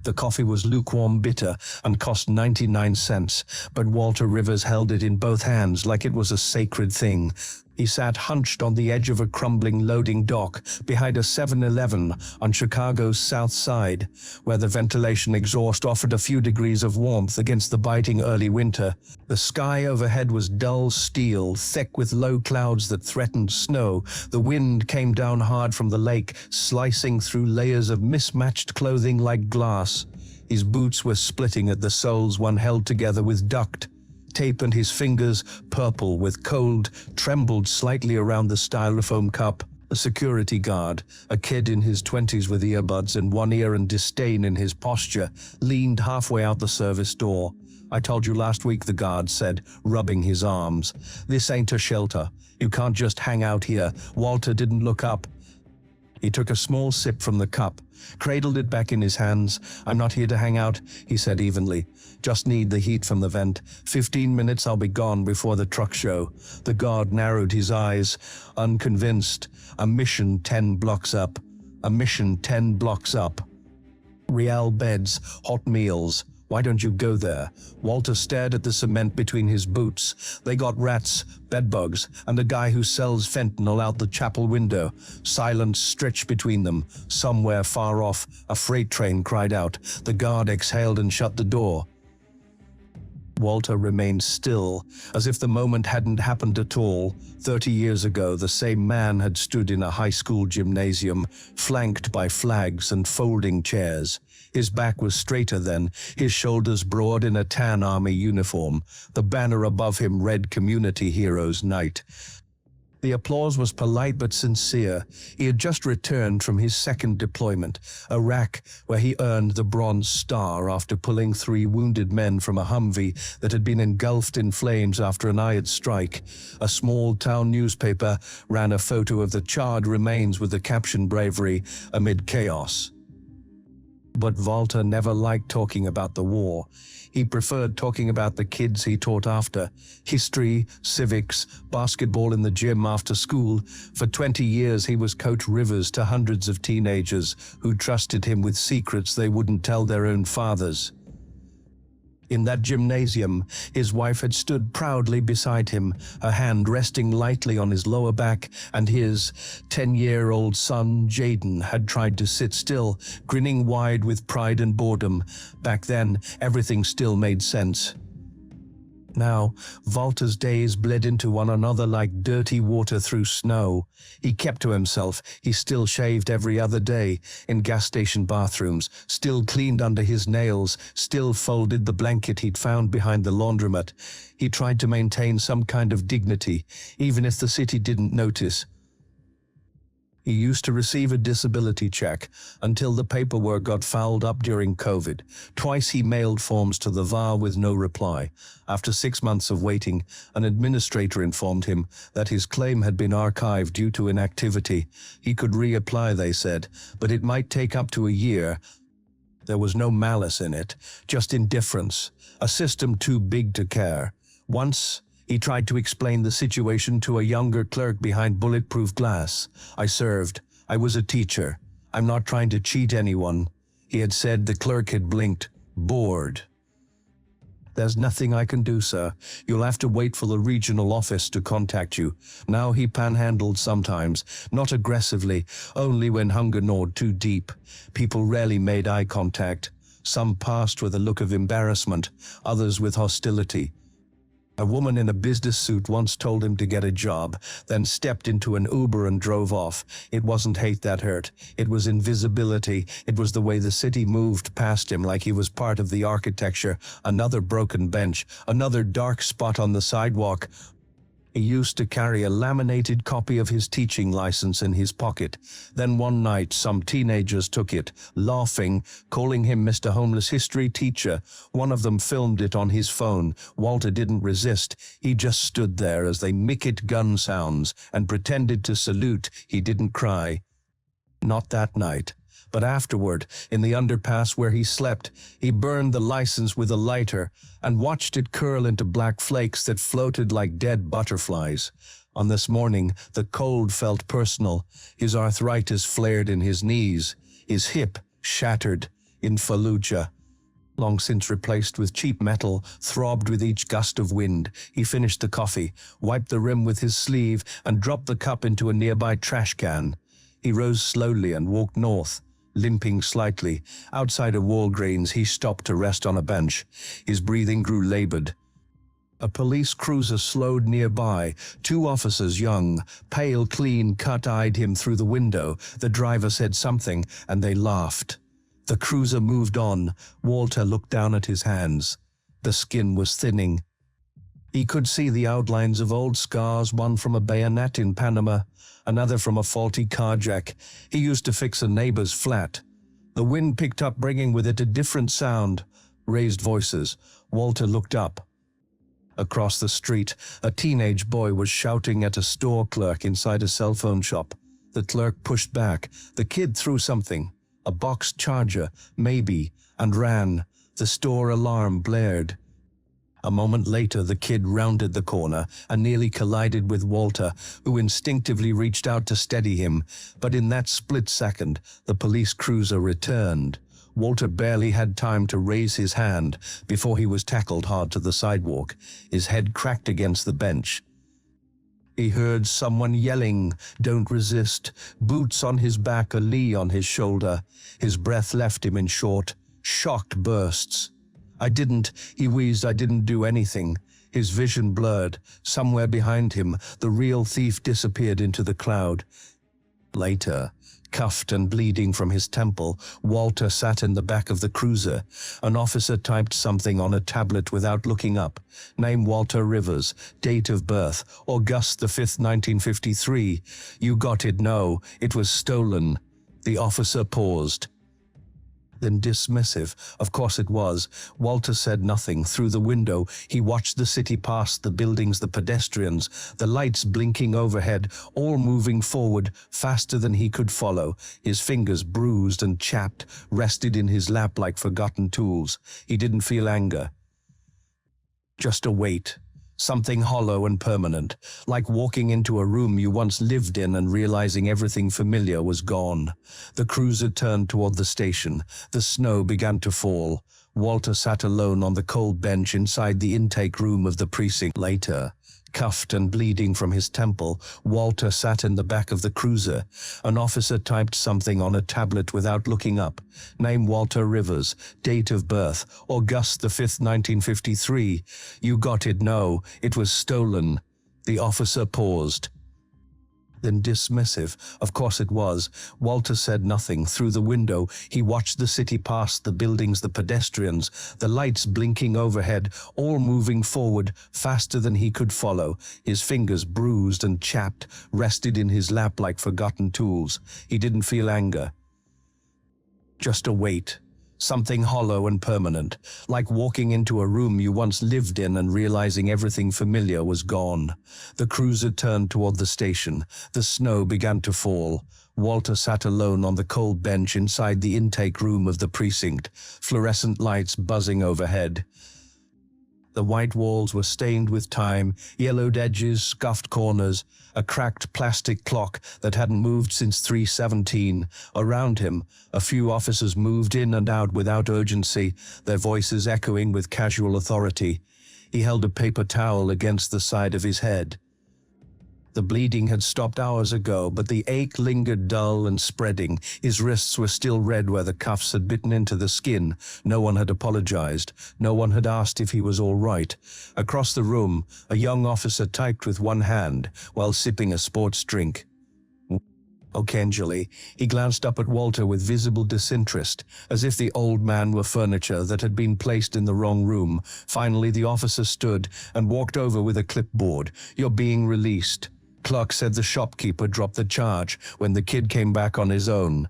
The coffee was lukewarm bitter and cost 99 cents, but Walter Rivers held it in both hands like it was a sacred thing. He sat hunched on the edge of a crumbling loading dock behind a 7-Eleven on Chicago's south side, where the ventilation exhaust offered a few degrees of warmth against the biting early winter. The sky overhead was dull steel, thick with low clouds that threatened snow. The wind came down hard from the lake, slicing through layers of mismatched clothing like glass. His boots were splitting at the soles, one held together with duct tape, and his fingers, purple with cold, trembled slightly around the styrofoam cup. A security guard, a kid in his 20s with earbuds in one ear and disdain in his posture, leaned halfway out the service door. "I told you last week," the guard said, rubbing his arms. "This ain't a shelter. You can't just hang out here." Walter didn't look up. He took a small sip from the cup, cradled it back in his hands. "I'm not here to hang out," he said evenly. "Just need the heat from the vent. 15 minutes, I'll be gone before the truck show." The guard narrowed his eyes, unconvinced. "A mission 10 blocks up. A mission 10 blocks up. Real beds, hot meals. Why don't you go there?" Walter stared at the cement between his boots. "They got rats, bedbugs, and a guy who sells fentanyl out the chapel window." Silence stretched between them. Somewhere far off, a freight train cried out. The guard exhaled and shut the door. Walter remained still, as if the moment hadn't happened at all. 30 years ago, the same man had stood in a high school gymnasium, flanked by flags and folding chairs. His back was straighter then, his shoulders broad in a tan army uniform. The banner above him read "Community Heroes Night." The applause was polite but sincere. He had just returned from his second deployment, Iraq, where he earned the Bronze Star after pulling 3 wounded men from a Humvee that had been engulfed in flames after an IED strike. A small town newspaper ran a photo of the charred remains with the caption "Bravery amid chaos." But Walter never liked talking about the war. He preferred talking about the kids he taught after. History, civics, basketball in the gym after school. For 20 years he was Coach Rivers to hundreds of teenagers who trusted him with secrets they wouldn't tell their own fathers. In that gymnasium, his wife had stood proudly beside him, her hand resting lightly on his lower back, and his 10-year-old son, Jaden, had tried to sit still, grinning wide with pride and boredom. Back then, everything still made sense. Now, Walter's days bled into one another like dirty water through snow. He kept to himself. He still shaved every other day, in gas station bathrooms, still cleaned under his nails, still folded the blanket he'd found behind the laundromat. He tried to maintain some kind of dignity, even if the city didn't notice. He used to receive a disability check until the paperwork got fouled up during COVID. Twice he mailed forms to the VAR with no reply. After 6 months of waiting, an administrator informed him that his claim had been archived due to inactivity. He could reapply, they said, but it might take up to a year. There was no malice in it, just indifference, a system too big to care. Once, he tried to explain the situation to a younger clerk behind bulletproof glass. "I served. I was a teacher. I'm not trying to cheat anyone," he had said. The clerk had blinked, bored. "There's nothing I can do, sir. You'll have to wait for the regional office to contact you." Now he panhandled sometimes, not aggressively, only when hunger gnawed too deep. People rarely made eye contact. Some passed with a look of embarrassment, others with hostility. A woman in a business suit once told him to get a job, then stepped into an Uber and drove off. It wasn't hate that hurt. It was invisibility. It was the way the city moved past him like he was part of the architecture. Another broken bench, another dark spot on the sidewalk. He used to carry a laminated copy of his teaching license in his pocket. Then one night, some teenagers took it, laughing, calling him Mr. Homeless History Teacher. One of them filmed it on his phone. Walter didn't resist. He just stood there as they mimicked gun sounds and pretended to salute. He didn't cry. Not that night. But afterward, in the underpass where he slept, he burned the license with a lighter and watched it curl into black flakes that floated like dead butterflies. On this morning, the cold felt personal. His arthritis flared in his knees, his hip shattered. in Fallujah, long since replaced with cheap metal, throbbed with each gust of wind. He finished the coffee, wiped the rim with his sleeve, and dropped the cup into a nearby trash can. He rose slowly and walked north, limping slightly. Outside of Walgreens, he stopped to rest on a bench. His breathing grew labored. A police cruiser slowed nearby. Two officers, young, pale, clean-cut, eyed him through the window. The driver said something, and they laughed. The cruiser moved on. Walter looked down at his hands. The skin was thinning. He could see the outlines of old scars, one from a bayonet in Panama, another from a faulty car jack he used to fix a neighbor's flat. The wind picked up, bringing with it a different sound, raised voices. Walter looked up. Across the street, a teenage boy was shouting at a store clerk inside a cell phone shop. The clerk pushed back. The kid threw something, a boxed charger, maybe, and ran. The store alarm blared. A moment later, the kid rounded the corner and nearly collided with Walter, who instinctively reached out to steady him. But in that split second, the police cruiser returned. Walter barely had time to raise his hand before he was tackled hard to the sidewalk. His head cracked against the bench. He heard someone yelling, "Don't resist," boots on his back, a Lee on his shoulder. His breath left him in short, shocked bursts. He wheezed, "I didn't do anything." His vision blurred. Somewhere behind him, the real thief disappeared into the cloud. Later, cuffed and bleeding from his temple, Walter sat in the back of the cruiser. An officer typed something on a tablet without looking up. Name Walter Rivers. Date of birth, August the 5th, 1953. You got it? No, it was stolen. The officer paused. Then dismissive, "Of course it was." Walter said nothing. Through the window, he watched the city pass, the buildings, the pedestrians, the lights blinking overhead, all moving forward faster than he could follow. His fingers, bruised and chapped, rested in his lap like forgotten tools. He didn't feel anger, just a weight. Something hollow and permanent, like walking into a room you once lived in and realizing everything familiar was gone. The cruiser turned toward the station. The snow began to fall. Walter sat alone on the cold bench inside the intake room of the precinct. Later, cuffed and bleeding from his temple, Walter sat in the back of the cruiser. An officer typed something on a tablet without looking up. Name Walter Rivers. Date of birth, August the 5th, 1953. You got it? No, it was stolen. The officer paused. Then dismissive, "Of course it was." Walter said nothing. Through the window, he watched the city pass, the buildings, the pedestrians, the lights blinking overhead, all moving forward faster than he could follow. His fingers, bruised and chapped, rested in his lap like forgotten tools. He didn't feel anger, just a weight. Something hollow and permanent, like walking into a room you once lived in and realizing everything familiar was gone. The cruiser turned toward the station. The snow began to fall. Walter sat alone on the cold bench inside the intake room of the precinct, fluorescent lights buzzing overhead. The white walls were stained with time, yellowed edges, scuffed corners, a cracked plastic clock that hadn't moved since 3:17. Around him, a few officers moved in and out without urgency, their voices echoing with casual authority. He held a paper towel against the side of his head. The bleeding had stopped hours ago, but the ache lingered dull and spreading. His wrists were still red where the cuffs had bitten into the skin. No one had apologized. No one had asked if he was all right. Across the room, a young officer typed with one hand while sipping a sports drink. Occasionally, he glanced up at Walter with visible disinterest, as if the old man were furniture that had been placed in the wrong room. Finally, the officer stood and walked over with a clipboard. "You're being released." Clark said the shopkeeper dropped the charge when the kid came back on his own.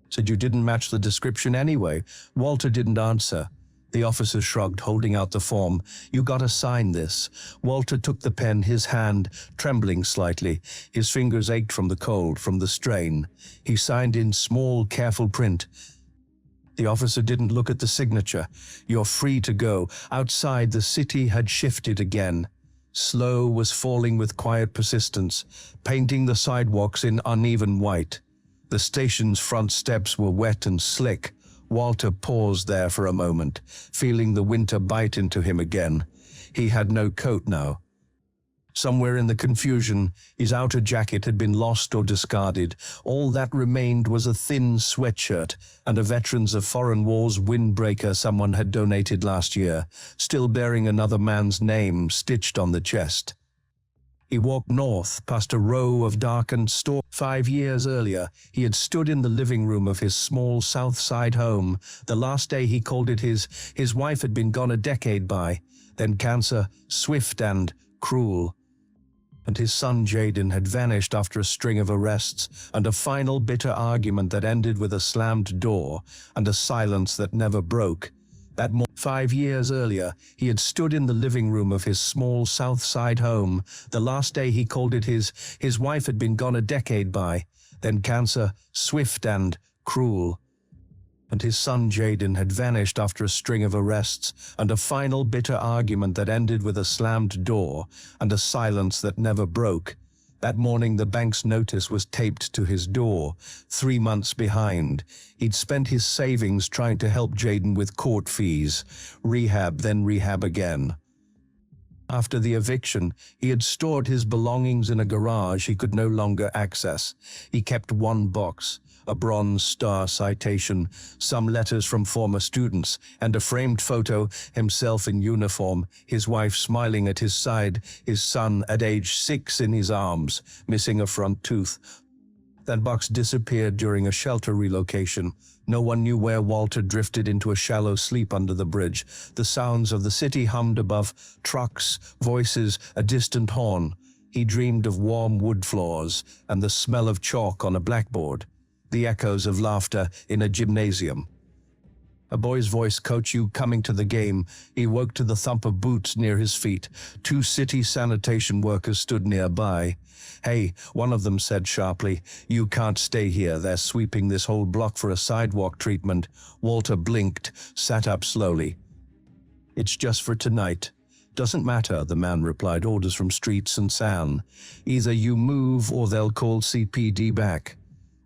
"Said you didn't match the description anyway." Walter didn't answer. The officer shrugged, holding out the form. "You gotta sign this." Walter took the pen, his hand trembling slightly. His fingers ached from the cold, from the strain. He signed in small, careful print. The officer didn't look at the signature. "You're free to go." Outside, the city had shifted again. Snow was falling with quiet persistence, painting the sidewalks in uneven white. The station's front steps were wet and slick. Walter paused there for a moment, feeling the winter bite into him again. He had no coat now. Somewhere in the confusion, his outer jacket had been lost or discarded. All that remained was a thin sweatshirt and a Veterans of Foreign Wars windbreaker someone had donated last year, still bearing another man's name stitched on the chest. He walked north past a row of darkened stores. 5 years earlier, he had stood in the living room of his small South Side home. The last day he called it his wife had been gone a decade by, then cancer, swift and cruel. And his son Jaden had vanished after a string of arrests and a final bitter argument that ended with a slammed door and a silence that never broke. 5 years earlier, he had stood in the living room of his small South Side home. The last day he called it his wife had been gone a decade by, then cancer, swift and cruel. And his son Jaden had vanished after a string of arrests and a final bitter argument that ended with a slammed door and a silence that never broke. That morning the bank's notice was taped to his door, 3 months behind. He'd spent his savings trying to help Jaden with court fees, rehab, then rehab again. After the eviction, he had stored his belongings in a garage he could no longer access. He kept one box, a Bronze Star citation, some letters from former students, and a framed photo, himself in uniform, his wife smiling at his side, his son at age 6 in his arms, missing a front tooth. That box disappeared during a shelter relocation. No one knew where Walter drifted into a shallow sleep under the bridge. The sounds of the city hummed above, trucks, voices, a distant horn. He dreamed of warm wood floors and the smell of chalk on a blackboard. The echoes of laughter in a gymnasium. A boy's voice, "Coach, you coming to the game?" He woke to the thump of boots near his feet. 2 city sanitation workers stood nearby. "Hey," one of them said sharply, "you can't stay here. They're sweeping this whole block for a sidewalk treatment." Walter blinked, sat up slowly. "It's just for tonight." "Doesn't matter," the man replied. "Orders from streets and San. Either you move or they'll call CPD back."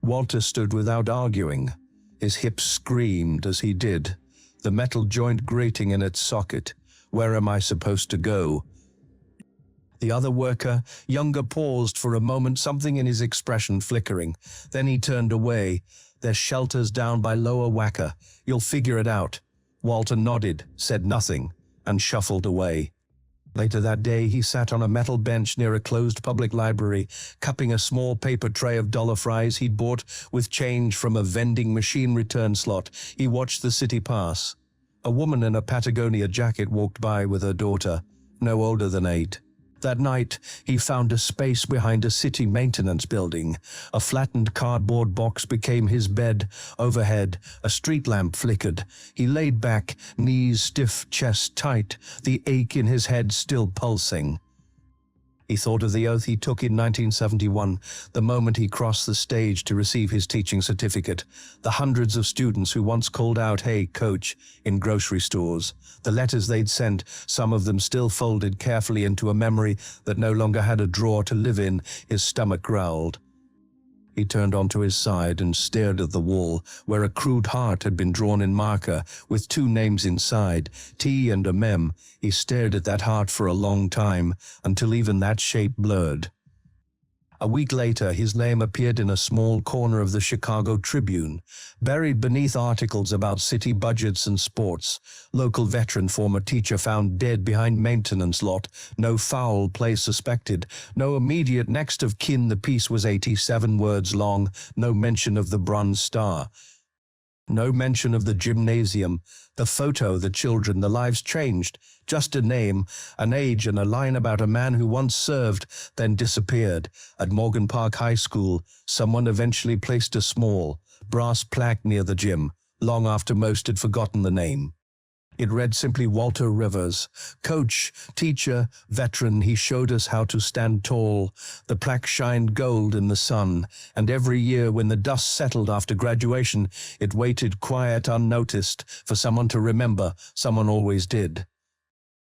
Walter stood without arguing. His hips screamed as he did, the metal joint grating in its socket. "Where am I supposed to go?" The other worker, younger, paused for a moment, something in his expression flickering. Then he turned away. "There's shelters down by Lower Wacker. You'll figure it out." Walter nodded, said nothing, and shuffled away. Later that day, he sat on a metal bench near a closed public library, cupping a small paper tray of dollar fries he'd bought with change from a vending machine return slot. He watched the city pass. A woman in a Patagonia jacket walked by with her daughter, no older than 8. That night, he found a space behind a city maintenance building. A flattened cardboard box became his bed. Overhead, a street lamp flickered. He laid back, knees stiff, chest tight, the ache in his head still pulsing. He thought of the oath he took in 1971, the moment he crossed the stage to receive his teaching certificate, the hundreds of students who once called out, "Hey, coach," in grocery stores, the letters they'd sent, some of them still folded carefully into a memory that no longer had a drawer to live in. His stomach growled. He turned onto his side and stared at the wall, where a crude heart had been drawn in marker, with 2 names inside, T and a mem. He stared at that heart for a long time, until even that shape blurred. A week later, his name appeared in a small corner of the Chicago Tribune, buried beneath articles about city budgets and sports. Local veteran former teacher found dead behind maintenance lot. No foul play suspected. No immediate next of kin. The piece was 87 words long. No mention of the Bronze Star. No mention of the gymnasium, the photo, the children, the lives changed. Just a name, an age, and a line about a man who once served, then disappeared. At Morgan Park High School, someone eventually placed a small, brass plaque near the gym, long after most had forgotten the name. It read simply, "Walter Rivers, coach, teacher, veteran, he showed us how to stand tall." The plaque shined gold in the sun, and every year when the dust settled after graduation, it waited quiet, unnoticed, for someone to remember. Someone always did.